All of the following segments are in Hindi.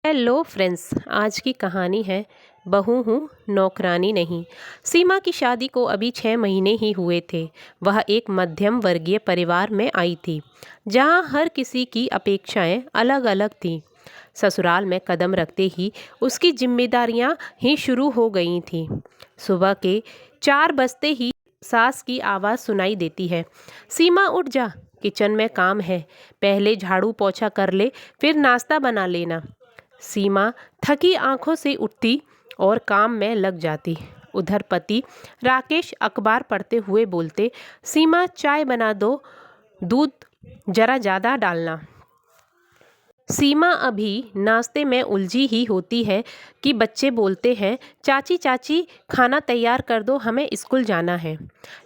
हेलो फ्रेंड्स, आज की कहानी है बहू हूँ नौकरानी नहीं। सीमा की शादी को अभी 6 महीने ही हुए थे। वह एक मध्यम वर्गीय परिवार में आई थी, जहाँ हर किसी की अपेक्षाएं अलग अलग थीं। ससुराल में कदम रखते ही उसकी जिम्मेदारियां ही शुरू हो गई थीं। सुबह के 4 बजते ही सास की आवाज़ सुनाई देती है, सीमा उठ जा, किचन में काम है, पहले झाड़ू पोछा कर ले, फिर नाश्ता बना लेना। सीमा थकी आंखों से उठती और काम में लग जाती। उधर पति राकेश अखबार पढ़ते हुए बोलते, सीमा चाय बना दो, दूध जरा ज़्यादा डालना। सीमा अभी नाश्ते में उलझी ही होती है कि बच्चे बोलते हैं, चाची चाची खाना तैयार कर दो, हमें स्कूल जाना है।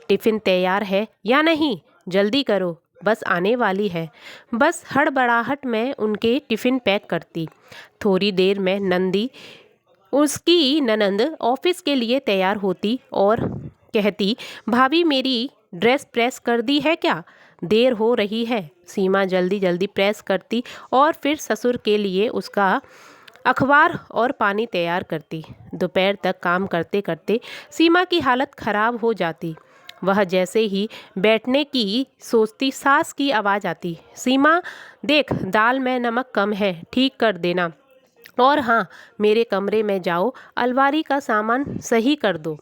टिफ़िन तैयार है या नहीं, जल्दी करो, बस आने वाली है। बस हड़बड़ाहट में उनके टिफ़िन पैक करती। थोड़ी देर में नंदी उसकी ननंद ऑफिस के लिए तैयार होती और कहती, भाभी मेरी ड्रेस प्रेस कर दी है क्या, देर हो रही है। सीमा जल्दी जल्दी प्रेस करती और फिर ससुर के लिए उसका अखबार और पानी तैयार करती। दोपहर तक काम करते करते सीमा की हालत खराब हो जाती। वह जैसे ही बैठने की सोचती, सास की आवाज़ आती, सीमा देख दाल में नमक कम है, ठीक कर देना। और हाँ, मेरे कमरे में जाओ, अलमारी का सामान सही कर दो।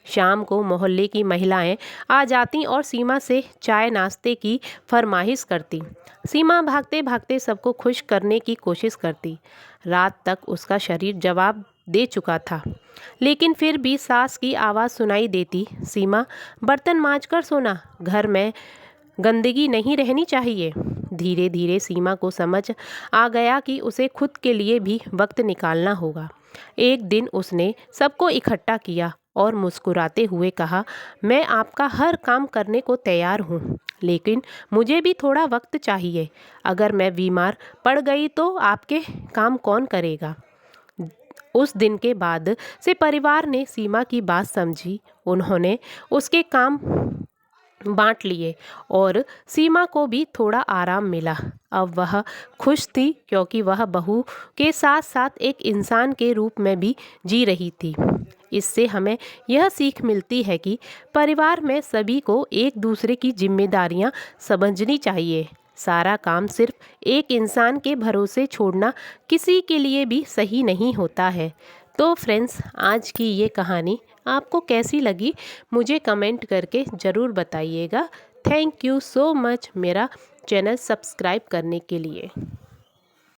शाम को मोहल्ले की महिलाएं आ जाती और सीमा से चाय नाश्ते की फरमाइश करती। सीमा भागते भागते सबको खुश करने की कोशिश करती। रात तक उसका शरीर जवाब दे चुका था, लेकिन फिर भी सास की आवाज़ सुनाई देती, सीमा बर्तन मांज कर सोना, घर में गंदगी नहीं रहनी चाहिए। धीरे धीरे सीमा को समझ आ गया कि उसे खुद के लिए भी वक्त निकालना होगा। एक दिन उसने सबको इकट्ठा किया और मुस्कुराते हुए कहा, मैं आपका हर काम करने को तैयार हूँ, लेकिन मुझे भी थोड़ा वक्त चाहिए। अगर मैं बीमार पड़ गई तो आपके काम कौन करेगा। उस दिन के बाद से परिवार ने सीमा की बात समझी। उन्होंने उसके काम बांट लिए और सीमा को भी थोड़ा आराम मिला। अब वह खुश थी, क्योंकि वह बहू के साथ साथ एक इंसान के रूप में भी जी रही थी। इससे हमें यह सीख मिलती है कि परिवार में सभी को एक दूसरे की जिम्मेदारियां समझनी चाहिए। सारा काम सिर्फ एक इंसान के भरोसे छोड़ना किसी के लिए भी सही नहीं होता है। तो फ्रेंड्स, आज की ये कहानी आपको कैसी लगी, मुझे कमेंट करके ज़रूर बताइएगा। थैंक यू सो मच मेरा चैनल सब्सक्राइब करने के लिए।